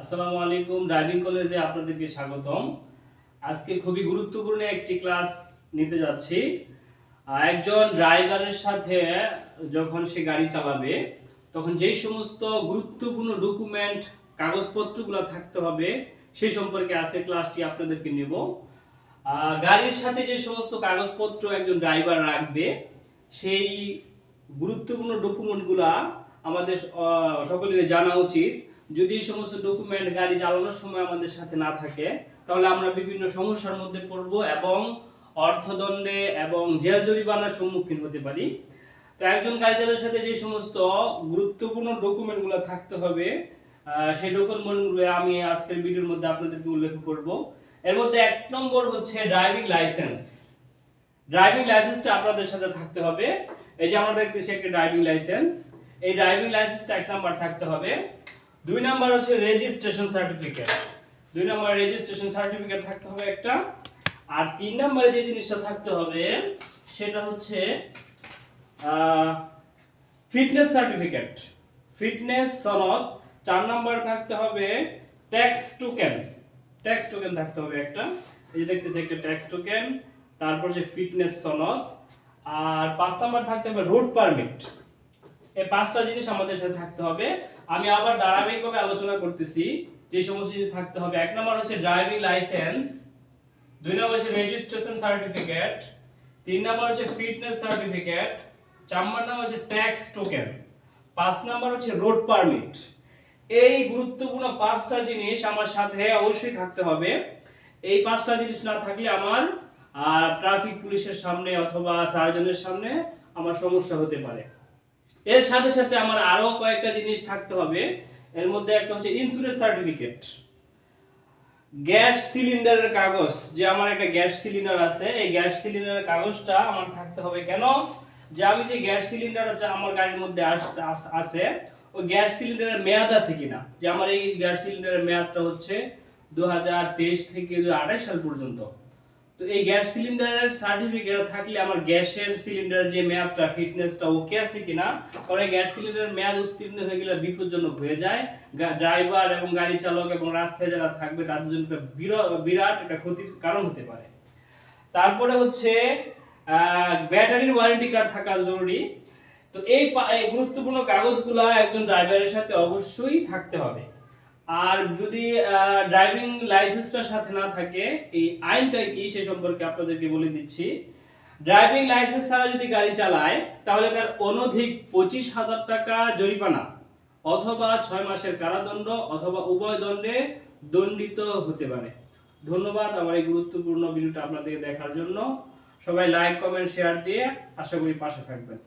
আসসালামু আলাইকুম। ড্রাইভিং কলেজে আপনাদেরকে স্বাগতম। আজকে খুবই গুরুত্বপূর্ণ একটি ক্লাস নিতে যাচ্ছি। একজন ড্রাইভারের সাথে যখন সে গাড়ি চালাবে তখন যেই সমস্ত গুরুত্বপূর্ণ ডকুমেন্ট কাগজপত্রগুলো থাকতে হবে সেই সম্পর্কে আজকে ক্লাসটি আপনাদেরকে নেব। গাড়ির সাথে যে সমস্ত কাগজপত্র একজন ড্রাইভার রাখবে সেই গুরুত্বপূর্ণ ডকুমেন্টগুলা আমাদের সকলের জানা উচিত। যদি এই সমস্ত ডকুমেন্ট গাড়ি চালানোর সময় আমাদের সাথে না থাকে তাহলে আমরা বিভিন্ন সমস্যার মধ্যে পড়ব এবং অর্থদণ্ডে এবং জেল জরিমানার সম্মুখীন হতে পারি। তো একজন গাড়ি চালকের সাথে যে সমস্ত গুরুত্বপূর্ণ ডকুমেন্টগুলো থাকতে হবে সেই ডকুমেন্টগুলো আমি আজকের ভিডিওর মধ্যে আপনাদেরকে উল্লেখ করব। এর মধ্যে এক নম্বর হচ্ছে ড্রাইভিং লাইসেন্স। ড্রাইভিং লাইসেন্সটা আপনাদের সাথে থাকতে হবে। এই যে আমরা দেখতেছি একটা ড্রাইভিং লাইসেন্স, এই ড্রাইভিং লাইসেন্সটা এক নাম্বার থাকতে হবে। দুই নাম্বার হচ্ছে রেজিস্ট্রেশন সার্টিফিকেট। দুই নাম্বার রেজিস্ট্রেশন সার্টিফিকেট থাকতে হবে একটা। আর তিন নম্বরে যে জিনিসটা থাকতে হবে সেটা হচ্ছে ফিটনেস সার্টিফিকেট, ফিটনেস সনদ। চার নাম্বার থাকতে হবে ট্যাক্স টোকেন, ট্যাক্স টোকেন থাকতে হবে একটা। এই যে দেখতেছি একটা ট্যাক্স টোকেন, তারপর যে ফিটনেস সনদ। আর পাঁচ নাম্বার থাকতে হবে রোড পারমিট। এই পাঁচটা জিনিস আমাদের সাথে থাকতে হবে। আমি আবার ধারাবাহিকভাবে আলোচনা করতেছি যে সমস্ত জিনিস থাকতে হবে। এক নাম্বার হচ্ছে ড্রাইভিং লাইসেন্স, দুই নাম্বার হচ্ছে রেজিস্ট্রেশন সার্টিফিকেট, তিন নাম্বার হচ্ছে ফিটনেস সার্টিফিকেট, চার নাম্বার হচ্ছে ট্যাক্স টোকেন, পাঁচ নাম্বার হচ্ছে রোড পারমিট। এই গুরুত্বপূর্ণ পাঁচটা জিনিস আমার সাথে অবশ্যই থাকতে হবে। এই পাঁচটা জিনিস না থাকলে আমার ট্রাফিক পুলিশের সামনে অথবা সার্জনের সামনে আমার সমস্যা হতে পারে। এর সাথে সাথে আমার আরো কয়েকটা জিনিস থাকতে হবে। এর মধ্যে একটা হচ্ছে ইন্স্যুরেন্স সার্টিফিকেট, গ্যাস সিলিন্ডারের কাগজ। যে আমার একটা গ্যাস সিলিন্ডার আছে, এই গ্যাস সিলিন্ডারের কাগজটা আমার থাকতে হবে। কেন? যে আমি যে গ্যাস সিলিন্ডার আছে আমার গাড়ির মধ্যে আছে, ওই গ্যাস সিলিন্ডারের মেয়াদ আছে কিনা। যে আমার এই গ্যাস সিলিন্ডারের মেয়াদটা হচ্ছে 2023 থেকে 2028 সাল পর্যন্ত। তো এই গ্যাস সিলিন্ডারের সার্টিফিকেট থাকলে আমার গ্যাসের সিলিন্ডারের যে মেয়াদটা ফিটনেসটা ওকে আছে কিনা। কারণ গ্যাস সিলিন্ডারের মেয়াদ উত্তীর্ণ হয়ে গেলে বিপজ্জনক হয়ে যায়। ড্রাইভার এবং গাড়ি চালক এবং রাস্তায় যারা থাকবে তাদের জন্য বিরাট একটা ক্ষতির কারণ হতে পারে। তারপরে হচ্ছে ব্যাটারির ওয়ারেন্টি কার্ড থাকা জরুরি। তো এই গুরুত্বপূর্ণ কাগজগুলো একজন ড্রাইভারের সাথে অবশ্যই থাকতে হবে। আর যদি ড্রাইভিং লাইসেন্সটার সাথে না থাকে, এই আইনটা কি সে সম্পর্কে আপনাদেরকে বলে দিচ্ছি। ড্রাইভিং লাইসেন্স ছাড়া যদি গাড়ি চালায় তাহলে তার অনধিক 25,000 টাকা জরিমানা অথবা 6 মাসের কারাদণ্ড অথবা উভয় দণ্ডে দণ্ডিত হতে পারে। ধন্যবাদ আমার এই গুরুত্বপূর্ণ ভিডিওটা আপনাদের দেখার জন্য। সবাই লাইক কমেন্ট শেয়ার দিয়ে আশা করি পাশে থাকবেন।